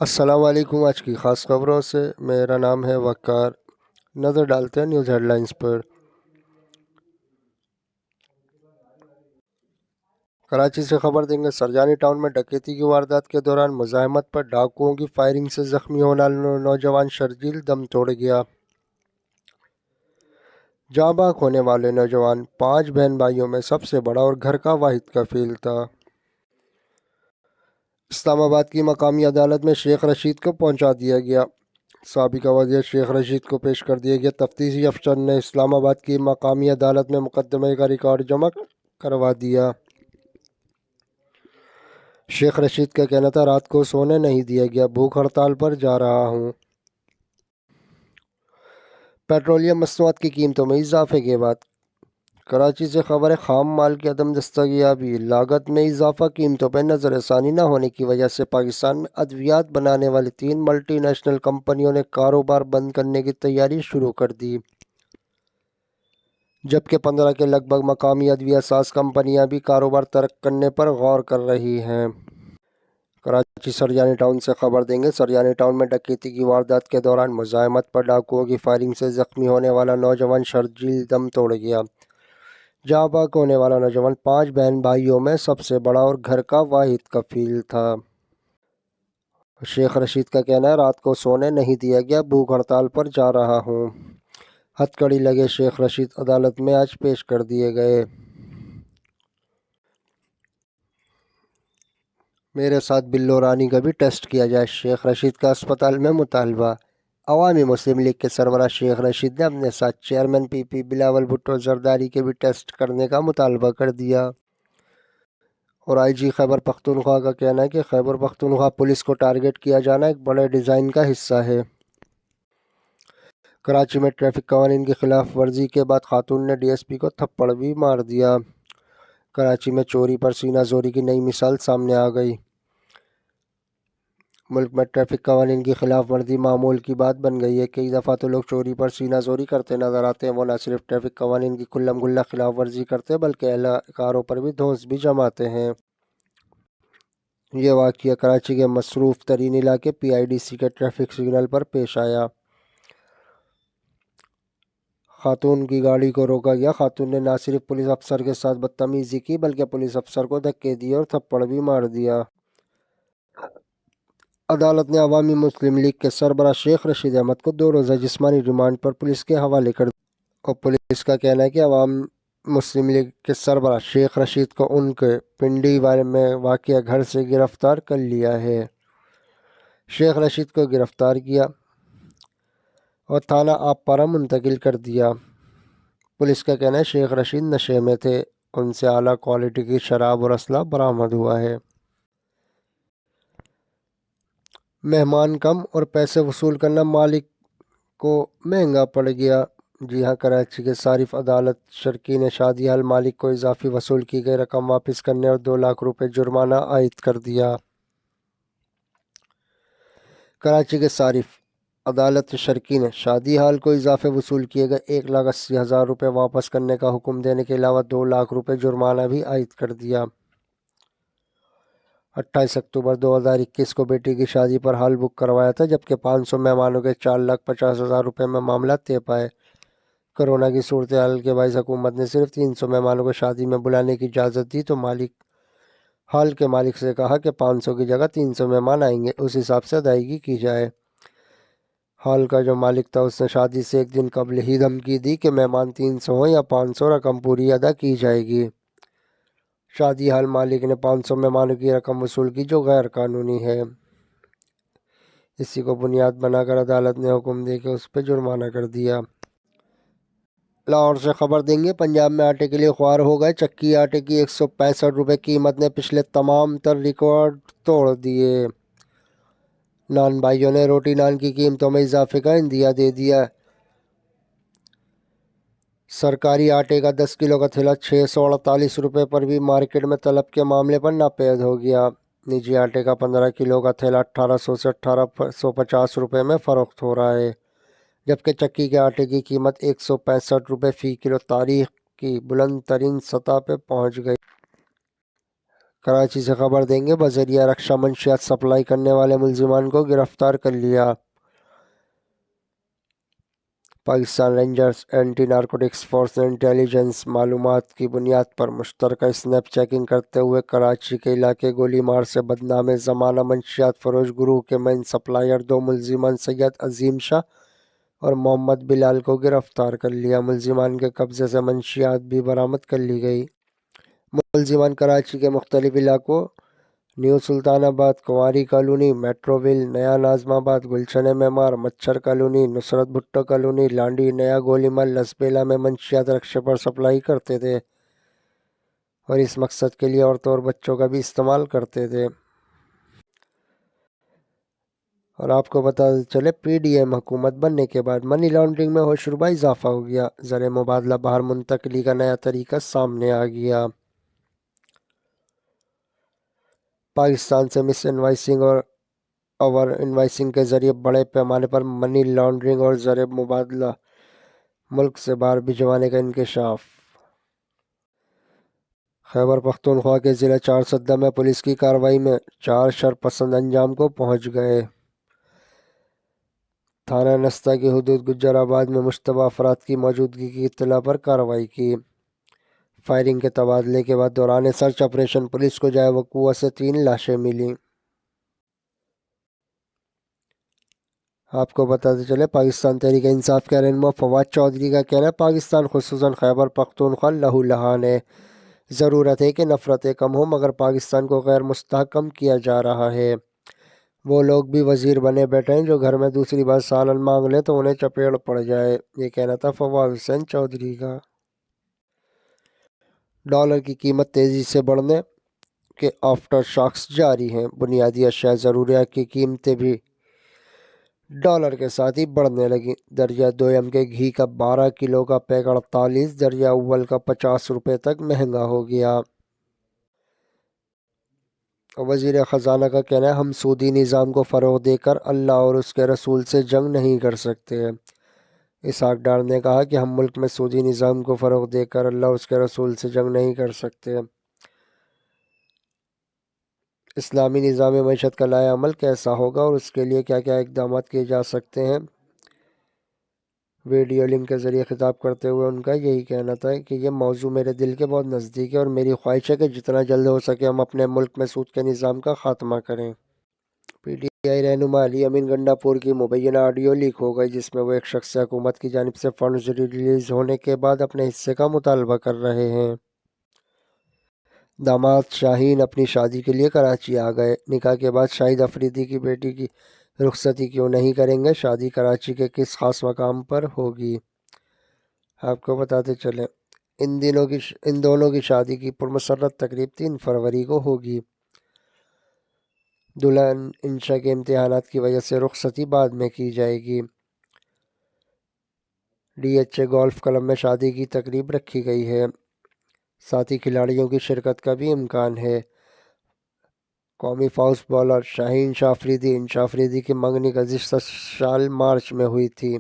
السلام علیکم۔ آج کی خاص خبروں سے میرا نام ہے وقار۔ نظر ڈالتے ہیں نیوز ہیڈ لائنز پر۔ کراچی سے خبر دیں گے، سرجانی ٹاؤن میں ڈکیتی کی واردات کے دوران مزاحمت پر ڈاکوؤں کی فائرنگ سے زخمی ہونا نوجوان شرجیل دم توڑ گیا۔ جاں بحق ہونے والے نوجوان 5 بہن بھائیوں میں سب سے بڑا اور گھر کا واحد کفیل تھا۔ اسلام آباد کی مقامی عدالت میں شیخ رشید کو پہنچا دیا گیا۔ سابقہ وزیر شیخ رشید کو پیش کر دیا گیا۔ تفتیشی افسر نے اسلام آباد کی مقامی عدالت میں مقدمے کا ریکارڈ جمع کروا دیا۔ شیخ رشید کا کہنا تھا، رات کو سونے نہیں دیا گیا، بھوک ہڑتال پر جا رہا ہوں۔ پیٹرولیم مصنوعات کی قیمتوں میں اضافے کے بعد کراچی سے خبر ہے، خام مال کی عدم دستیابی، لاگت میں اضافہ، قیمتوں پر نظر ثانی نہ ہونے کی وجہ سے پاکستان میں ادویات بنانے والی 3 ملٹی نیشنل کمپنیوں نے کاروبار بند کرنے کی تیاری شروع کر دی، جبکہ 15 کے لگ بھگ مقامی ادویہ ساز کمپنیاں بھی کاروبار ترک کرنے پر غور کر رہی ہیں۔ کراچی سرجانی ٹاؤن سے خبر دیں گے، سرجانی ٹاؤن میں ڈکیتی کی واردات کے دوران مزاحمت پر ڈاکوؤں کی فائرنگ سے زخمی ہونے والا نوجوان شرجیل دم توڑ گیا۔ جاں بحق ہونے والا نوجوان 5 بہن بھائیوں میں سب سے بڑا اور گھر کا واحد کفیل تھا۔ شیخ رشید کا کہنا ہے، رات کو سونے نہیں دیا گیا، بھوک ہڑتال پر جا رہا ہوں۔ ہتھکڑی لگے شیخ رشید عدالت میں آج پیش کر دیے گئے۔ میرے ساتھ بلو رانی کا بھی ٹیسٹ کیا جائے، شیخ رشید کا اسپتال میں مطالبہ۔ عوامی مسلم لیگ کے سربراہ شیخ رشید نے اپنے ساتھ چیئرمین پی پی بلاول بھٹو زرداری کے بھی ٹیسٹ کرنے کا مطالبہ کر دیا۔ اور آئی جی خیبر پختونخوا کا کہنا ہے کہ خیبر پختونخوا پولیس کو ٹارگٹ کیا جانا ایک بڑے ڈیزائن کا حصہ ہے۔ کراچی میں ٹریفک قوانین کی خلاف ورزی کے بعد خاتون نے ڈی ایس پی کو تھپڑ بھی مار دیا۔ کراچی میں چوری پر سینہ زوری کی نئی مثال سامنے آ گئی۔ ملک میں ٹریفک قوانین کی خلاف ورزی معمول کی بات بن گئی ہے۔ کئی دفعہ تو لوگ چوری پر سینہ زوری کرتے نظر آتے ہیں۔ وہ نہ صرف ٹریفک قوانین کی کھلم کھلا خلاف ورزی کرتے بلکہ اہلکاروں پر بھی دھونس بھی جماتے ہیں۔ یہ واقعہ کراچی کے مصروف ترین علاقے پی آئی ڈی سی کے ٹریفک سگنل پر پیش آیا۔ خاتون کی گاڑی کو روکا گیا۔ خاتون نے نہ صرف پولیس افسر کے ساتھ بدتمیزی کی بلکہ پولیس افسر کو دھکے دیے اور تھپڑ بھی مار دیا۔ عدالت نے عوامی مسلم لیگ کے سربراہ شیخ رشید احمد کو 2 روزہ جسمانی ریمانڈ پر پولیس کے حوالے کر دیا اور پولیس کا کہنا ہے کہ عوامی مسلم لیگ کے سربراہ شیخ رشید کو ان کے پنڈی میں واقع گھر سے گرفتار کر لیا ہے۔ شیخ رشید کو گرفتار کیا اور تھانہ آپ پارہ منتقل کر دیا۔ پولیس کا کہنا ہے شیخ رشید نشے میں تھے، ان سے اعلیٰ کوالٹی کی شراب اور اسلحہ برآمد ہوا ہے۔ مہمان کم اور پیسے وصول کرنا مالک کو مہنگا پڑ گیا۔ جی ہاں، کراچی کے صارف عدالت شرکین شادی ہال مالک کو اضافی وصول کی گئی رقم واپس کرنے اور 2 لاکھ روپے جرمانہ عائد کر دیا۔ کراچی کے صارف عدالت شرکین شادی ہال کو اضافے وصول کیے گئے 1,80,000 روپے واپس کرنے کا حکم دینے کے علاوہ 2 لاکھ روپے جرمانہ بھی عائد کر دیا۔ 28 اکتوبر 2021 کو بیٹی کی شادی پر ہال بک کروایا تھا، جبکہ 500 مہمانوں کے 4,50,000 روپے میں معاملہ طے پائے۔ کورونا کی صورتحال کے باعث حکومت نے صرف 300 مہمانوں کو شادی میں بلانے کی اجازت دی تو ہال کے مالک سے کہا کہ 500 کی جگہ 300 مہمان آئیں گے، اس حساب سے ادائیگی کی جائے۔ ہال کا جو مالک تھا اس نے شادی سے ایک دن قبل ہی دھمکی دی کہ مہمان 300 ہوں یا 500، رقم پوری ادا کی جائے گی۔ شادی ہال مالک نے 500 مہمانوں کی رقم وصول کی جو غیر قانونی ہے۔ اسی کو بنیاد بنا کر عدالت نے حکم دے کے اس پہ جرمانہ کر دیا۔ لاہور سے خبر دیں گے، پنجاب میں آٹے کے لیے خوار ہو گئے۔ چکی آٹے کی 165 روپے قیمت نے پچھلے تمام تر ریکارڈ توڑ دیے۔ نان بھائیوں نے روٹی نان کی قیمتوں میں اضافے کا عندیہ دے دیا۔ سرکاری آٹے کا 10 کلو کا تھیلا 648 روپے پر بھی مارکیٹ میں طلب کے معاملے پر ناپید ہو گیا۔ نجی آٹے کا 15 کلو کا تھیلا 1,800 سے 1,850 روپے میں فروخت ہو رہا ہے، جبکہ چکی کے آٹے کی قیمت 165 روپے فی کلو تاریخ کی بلند ترین سطح پہ پہنچ گئی۔ کراچی سے خبر دیں گے بذریعہ رکشا منشیات سپلائی کرنے والے ملزمان کو گرفتار کر لیا۔ Pakistan rangers anti narcotics force نے انٹیلی جنس معلومات کی بنیاد پر مشترکہ اسنیپ چیکنگ کرتے ہوئے کراچی کے علاقے گولی مار سے بدنام زمانہ منشیات فروش گروہ کے مین سپلائر 2 ملزمان سید عظیم شاہ اور محمد بلال کو گرفتار کر لیا۔ ملزمان کے قبضے سے منشیات بھی برآمد کر لی گئی۔ ملزمان کراچی کے مختلف علاقوں نیو سلطان آباد، کنواری کالونی، میٹرو ویل، نیا ناظم آباد، گلشن معمار، مچھر کالونی، نصرت بھٹو کالونی، لانڈی، نیا گولی مل، لسبیلا میں منشیات رکشے پر سپلائی کرتے تھے اور اس مقصد کے لیے عورتوں اور بچوں کا بھی استعمال کرتے تھے۔ اور آپ کو بتا چلے پی ڈی ایم حکومت بننے کے بعد منی لانڈرنگ میں ہوشربا اضافہ ہو گیا، زر مبادلہ باہر منتقلی کا نیا طریقہ سامنے آ گیا۔ پاکستان سے مس انوائسنگ اور اوور انوائسنگ کے ذریعے بڑے پیمانے پر منی لانڈرنگ اور زر مبادلہ ملک سے باہر بھجوانے کا انکشاف۔ خیبر پختونخوا کے ضلع چارسدہ میں پولیس کی کارروائی میں 4 شرپسند انجام کو پہنچ گئے۔ تھانہ نستا کی حدود گجر آباد میں مشتبہ افراد کی موجودگی کی اطلاع پر کارروائی کی۔ فائرنگ کے تبادلے کے بعد دوران سرچ آپریشن پولیس کو جائے وقوع سے 3 لاشیں ملیں۔ آپ کو بتاتے چلے پاکستان تحریک انصاف کے رہنما فواد چودھری کا کہنا ہے پاکستان خصوصاً خیبر پختونخوا لہو لہان ہے، ضرورت ہے کہ نفرتیں کم ہوں مگر پاکستان کو غیر مستحکم کیا جا رہا ہے۔ وہ لوگ بھی وزیر بنے بیٹھے ہیں جو گھر میں دوسری بار سالن مانگ لیں تو انہیں چپیڑ پڑ جائے، یہ کہنا تھا فواد حسین چودھری کا۔ ڈالر کی قیمت تیزی سے بڑھنے کے آفٹر شاکس جاری ہیں، بنیادی اشیاء ضروریات کی قیمتیں بھی ڈالر کے ساتھ ہی بڑھنے لگیں۔ درجہ دوئم کے گھی کا 12 کلو کا پیک 48، درجہ اول کا 50 روپے تک مہنگا ہو گیا۔ وزیر خزانہ کا کہنا ہے ہم سودی نظام کو فروغ دے کر اللہ اور اس کے رسول سے جنگ نہیں کر سکتے۔ اسحاق ڈار نے کہا کہ ہم ملک میں سودی نظام کو فروغ دے کر اللہ اور اس کے رسول سے جنگ نہیں کر سکتے۔ اسلامی نظام معیشت کا لائحہ عمل کیسا ہوگا اور اس کے لیے کیا کیا اقدامات کیے جا سکتے ہیں، ویڈیو لنک کے ذریعے خطاب کرتے ہوئے ان کا یہی کہنا تھا کہ یہ موضوع میرے دل کے بہت نزدیک ہے اور میری خواہش ہے کہ جتنا جلد ہو سکے ہم اپنے ملک میں سود کے نظام کا خاتمہ کریں۔ پی ٹی آئی رہنما علی امین گنڈا پور کی مبینہ آڈیو لیک ہو گئی جس میں وہ ایک شخص سے حکومت کی جانب سے فنڈز ریلیز ہونے کے بعد اپنے حصے کا مطالبہ کر رہے ہیں۔ داماد شاہین اپنی شادی کے لیے کراچی آ گئے، نکاح کے بعد شاہد افریدی کی بیٹی کی رخصتی کیوں نہیں کریں گے، شادی کراچی کے کس خاص مقام پر ہوگی۔ آپ کو بتاتے چلیں ان دونوں کی شادی کی پرمسرت تقریب 3 فروری کو ہوگی۔ دلہن انشا کے امتحانات کی وجہ سے رخصتی بعد میں کی جائے گی۔ D H A golf club میں شادی کی تقریب رکھی گئی ہے، ساتھی کھلاڑیوں کی شرکت کا بھی امکان ہے۔ قومی فاسٹ بالر شاہین شاہ افریدی انشا افریدی کی منگنی گزشتہ سال مارچ میں ہوئی تھی۔